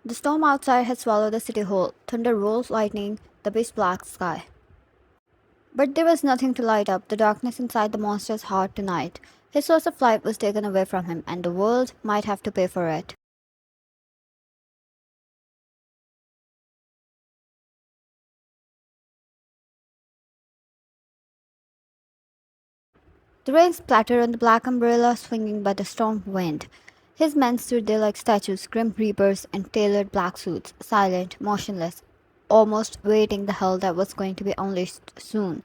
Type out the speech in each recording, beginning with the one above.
The storm outside had swallowed the city whole. Thunder rolled, lightning, the pitch black sky. But there was nothing to light up the darkness inside the monster's heart tonight. His source of life was taken away from him, and the world might have to pay for it. The rain splattered on the black umbrella swinging by the storm wind. His men stood there like statues, grim reapers in tailored black suits, silent, motionless, almost waiting the hell that was going to be unleashed soon.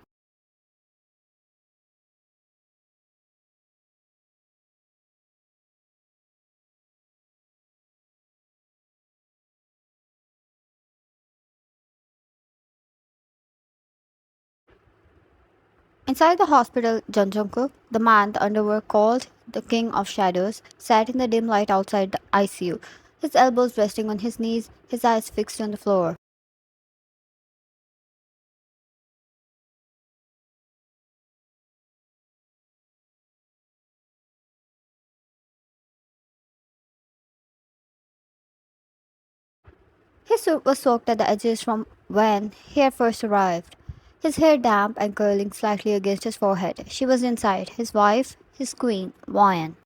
Inside the hospital, Jungkook, the man the underworld called the King of Shadows, sat in the dim light outside the ICU, his elbows resting on his knees, his eyes fixed on the floor. His suit was soaked at the edges from when he had first arrived, his hair damp and curling slightly against his forehead. She was inside, his wife, his queen, Wyan.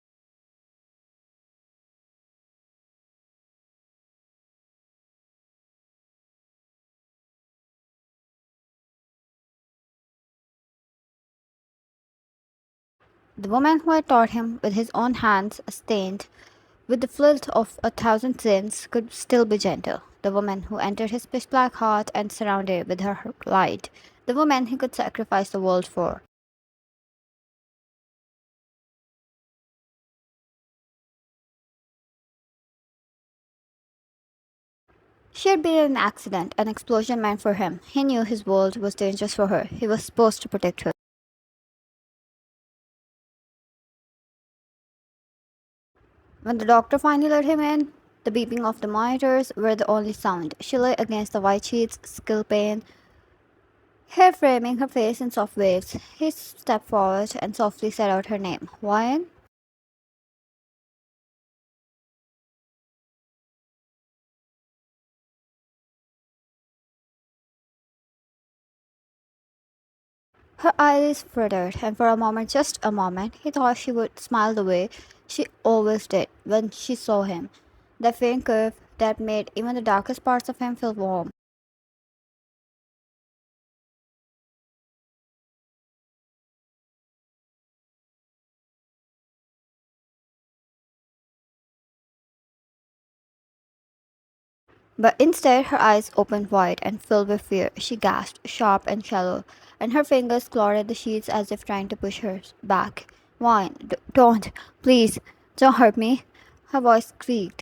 The woman who had taught him with his own hands stained with the filth of a thousand sins could still be gentle. The woman who entered his pitch black heart and surrounded it with her light. The woman he could sacrifice the world for. She had been in an accident, an explosion meant for him. He knew his world was dangerous for her. He was supposed to protect her. When the doctor finally let him in, the beeping of the monitors were the only sound. She lay against the white sheets, skill pain, hair framing her face in soft waves. He stepped forward and softly said out her name. Wyan? Her eyes fluttered, and for a moment, just a moment, he thought she would smile the way she always did when she saw him. That faint curve that made even the darkest parts of him feel warm. But instead, her eyes opened wide and filled with fear. She gasped, sharp and shallow, and her fingers clawed at the sheets as if trying to push her back. Wine, don't, please, don't hurt me. Her voice creaked.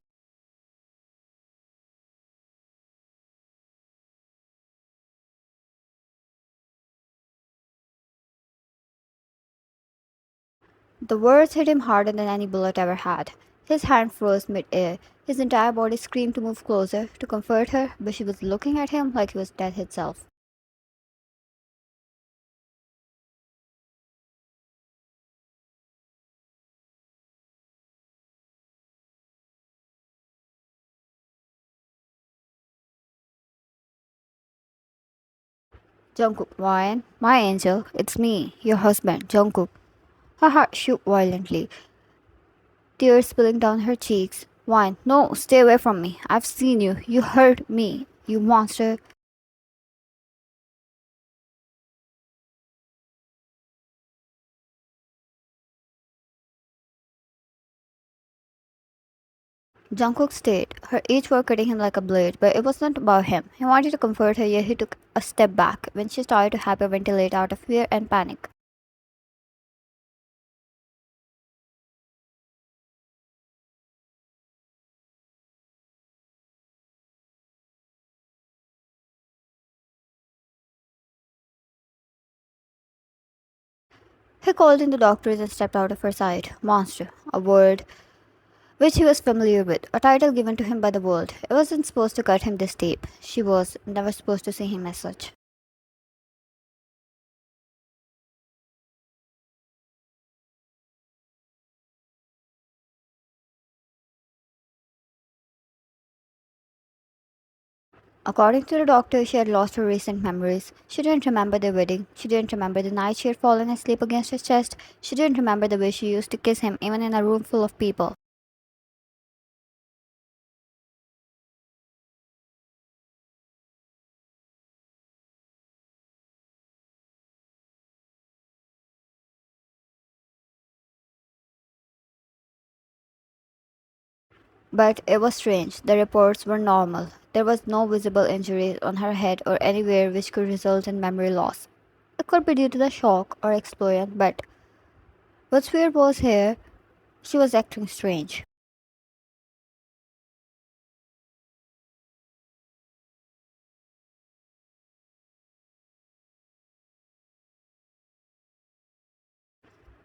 The words hit him harder than any bullet ever had. His hand froze mid-air. His entire body screamed to move closer, to comfort her, but she was looking at him like he was death itself. Jungkook, Ryan, my angel, it's me, your husband, Jungkook. Her heart shook violently, tears spilling down her cheeks. Ryan, no, stay away from me. I've seen you. You hurt me, you monster. Jungkook stayed. Her each were cutting him like a blade, but it was not about him. He wanted to comfort her, yet he took a step back when she started to hyperventilate out of fear and panic. He called in the doctors and stepped out of her sight. Monster, a word which he was familiar with, a title given to him by the world. It wasn't supposed to cut him this deep. She was never supposed to see him as such. According to the doctor, she had lost her recent memories. She didn't remember their wedding. She didn't remember the night she had fallen asleep against his chest. She didn't remember the way she used to kiss him even in a room full of people. But it was strange. The reports were normal. There was no visible injury on her head or anywhere which could result in memory loss. It could be due to the shock or explosion, but what's weird was here, she was acting strange.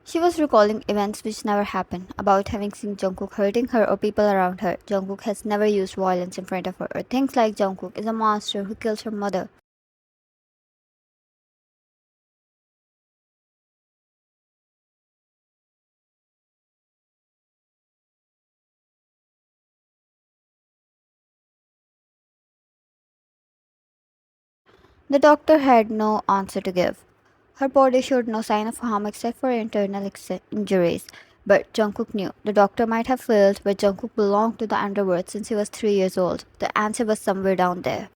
She was recalling events which never happened, about having seen Jungkook hurting her or people around her. Jungkook has never used violence in front of her, or things like Jungkook is a monster who kills her mother. The doctor had no answer to give. Her body showed no sign of harm except for internal injuries. But Jungkook knew. The doctor might have failed, but Jungkook belonged to the underworld since he was 3 years old. The answer was somewhere down there.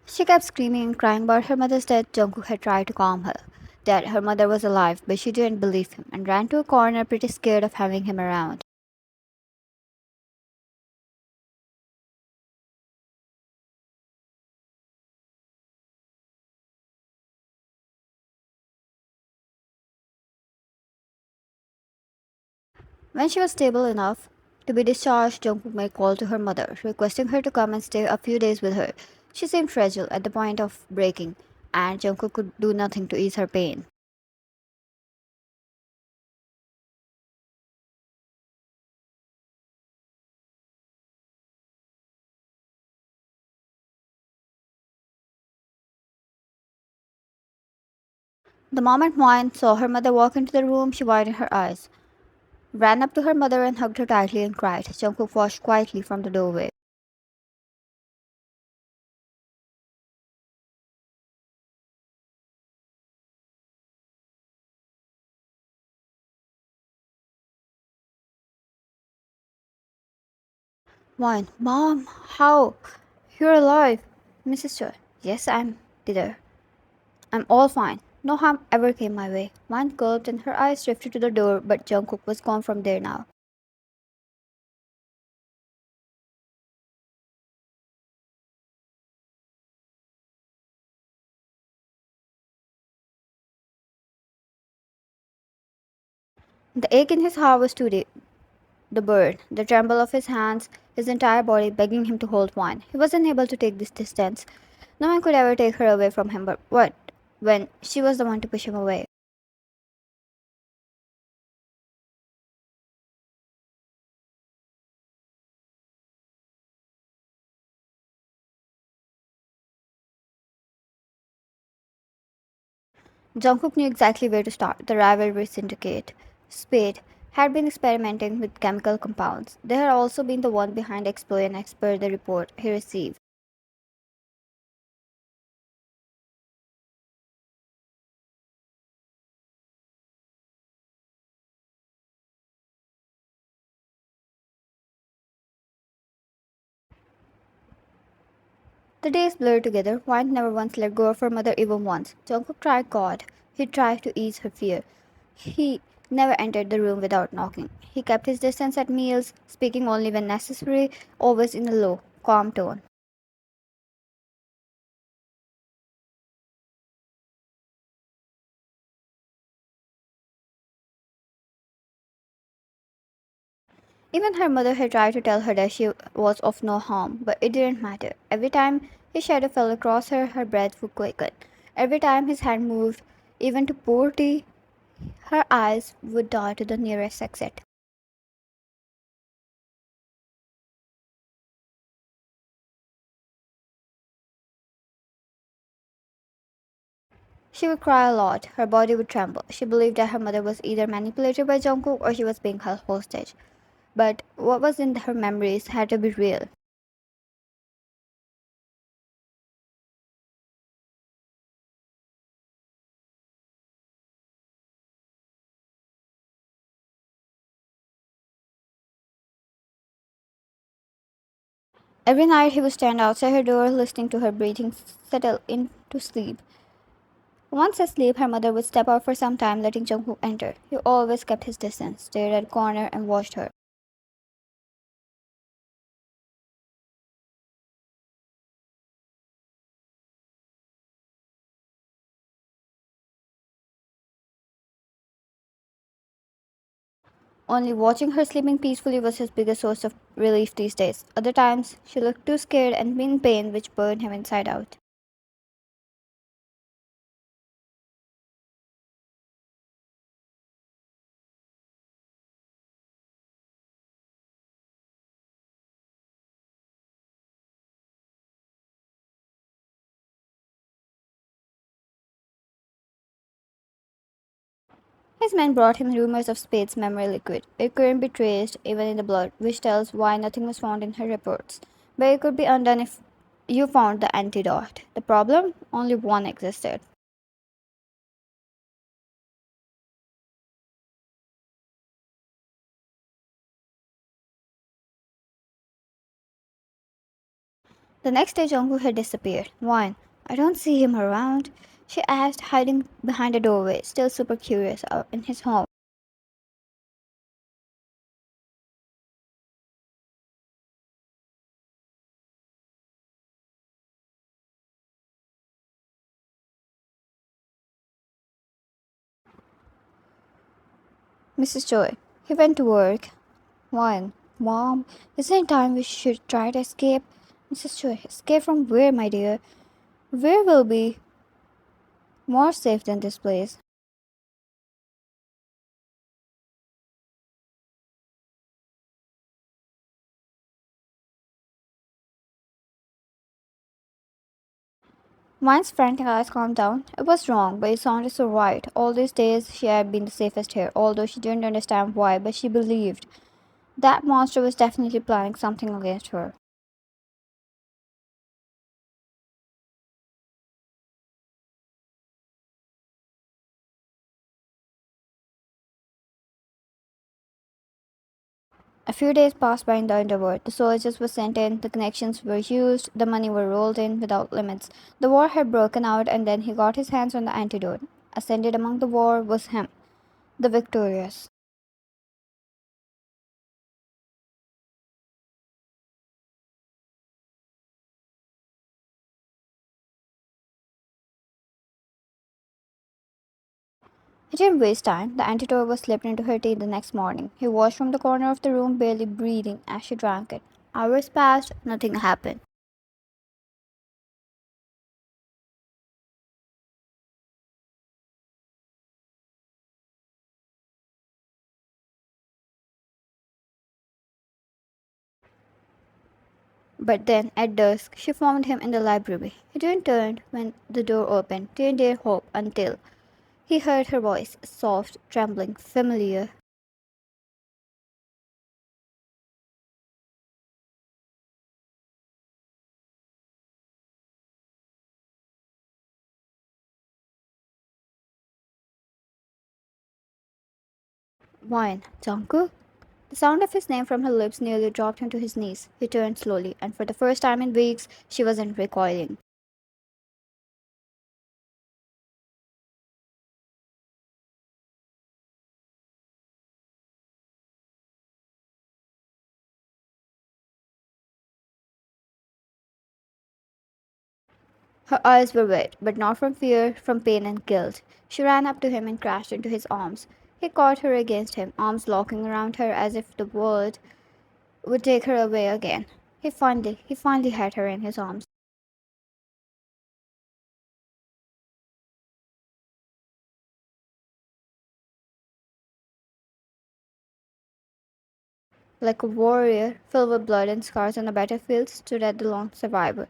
She kept screaming and crying about her mother's death. Jungkook had tried to calm her, that her mother was alive, but she didn't believe him and ran to a corner pretty scared of having him around. When she was stable enough to be discharged, Jungkook made call to her mother, requesting her to come and stay a few days with her. She seemed fragile at the point of breaking, and Jungkook could do nothing to ease her pain. The moment Moin saw her mother walk into the room, she widened her eyes, ran up to her mother and hugged her tightly and cried. Jungkook watched quietly from the doorway. Moin, Mom, how? You're alive. My sister. Yes, I'm there. I'm all fine. No harm ever came my way. Moin gulped and her eyes drifted to the door, but Jungkook was gone from there now. The ache in his heart was too deep. The burn, the tremble of his hands, his entire body begging him to hold Wine. He wasn't able to take this distance. No one could ever take her away from him, but what? When she was the one to push him away. Jungkook knew exactly where to start. The rivalry syndicate, Spade, had been experimenting with chemical compounds. They had also been the one behind the explosion as per the report he received. The days blurred together. Wine never once let go of her mother even once. Jungkook tried God. He tried to ease her fear. He never entered the room without knocking. He kept his distance at meals, speaking only when necessary, always in a low, calm tone. Even her mother had tried to tell her that she was of no harm, but it didn't matter. Every time his shadow fell across her, her breath would quicken. Every time his hand moved, even to pour tea, her eyes would dart to the nearest exit. She would cry a lot. Her body would tremble. She believed that her mother was either manipulated by Jungkook or she was being held hostage. But what was in her memories had to be real. Every night he would stand outside her door listening to her breathing settle into sleep. Once asleep, her mother would step out for some time, letting Jungkook enter. He always kept his distance, stared at a corner, and watched her. Only watching her sleeping peacefully was his biggest source of relief these days. Other times, she looked too scared and in pain, which burned him inside out. His men brought him rumors of Spade's memory liquid. It couldn't be traced, even in the blood, which tells why nothing was found in her reports. But it could be undone if you found the antidote. The problem? Only one existed. The next day, Jungkook had disappeared. Why? I don't see him around, she asked, hiding behind a doorway, still super curious out in his home. Mrs. Choi, he went to work. Why? Mom, isn't it time we should try to escape? Mrs. Choi, escape from where, my dear? Where will be more safe than this place? Mine's frantic eyes calmed down. It was wrong, but it sounded so right. All these days she had been the safest here, although she didn't understand why, but she believed. That monster was definitely planning something against her. A few days passed by in the underworld. The soldiers were sent in, the connections were used, the money were rolled in without limits. The war had broken out, and then he got his hands on the antidote. Ascended among the war was him, the victorious. He didn't waste time. The antidote was slipped into her tea the next morning. He watched from the corner of the room, barely breathing, as she drank it. Hours passed, nothing happened. But then, at dusk, she found him in the library. He didn't turn when the door opened, didn't dare hope until he heard her voice, soft, trembling, familiar. Wine, Jungkook? The sound of his name from her lips nearly dropped him to his knees. He turned slowly, and for the first time in weeks, she wasn't recoiling. Her eyes were wet, but not from fear, from pain and guilt. She ran up to him and crashed into his arms. He caught her against him, arms locking around her as if the world would take her away again. He finally had her in his arms. Like a warrior, filled with blood and scars on the battlefield, stood at the lone survivor.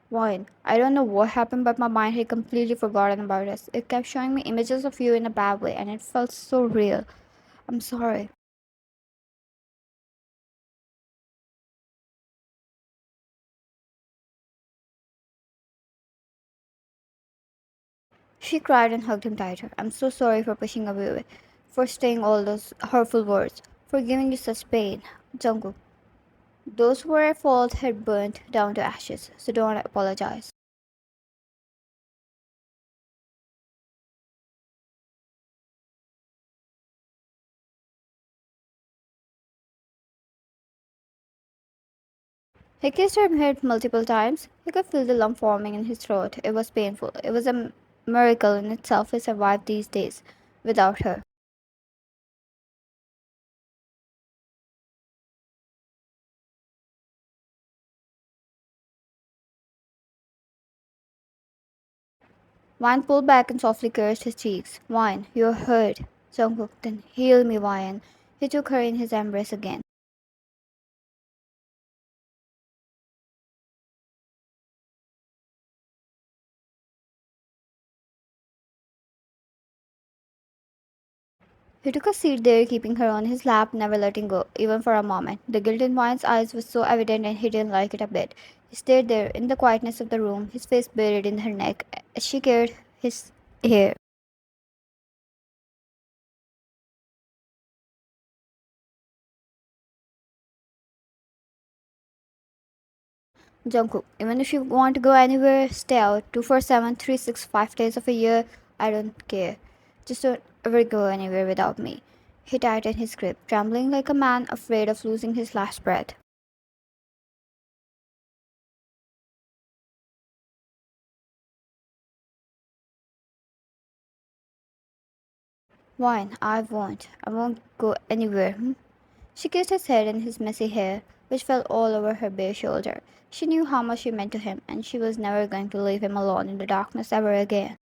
Wine. I don't know what happened, but my mind had completely forgotten about us. It kept showing me images of you in a bad way, and it felt so real. I'm sorry. She cried and hugged him tighter. I'm so sorry for pushing away, for saying all those hurtful words, for giving you such pain. Jungkook, those who were at fault had burnt down to ashes, so don't apologize. He kissed her head multiple times. He could feel the lump forming in his throat. It was painful. It was a miracle in itself he survived these days without her. Wine pulled back and softly caressed his cheeks. Wine, you're hurt. Jungkook, then heal me, Wine. He took her in his embrace again. He took a seat there, keeping her on his lap, never letting go, even for a moment. The guilt in Wine's eyes was so evident and he didn't like it a bit. He stayed there, in the quietness of the room, his face buried in her neck, as she carried his hair. Jungkook, even if you want to go anywhere, stay out. 247, 365 days of a year, I don't care. Just don't ever go anywhere without me. He tightened his grip, trembling like a man afraid of losing his last breath. Wine, I won't. I won't go anywhere. She kissed his head and his messy hair, which fell all over her bare shoulder. She knew how much he meant to him, and she was never going to leave him alone in the darkness ever again.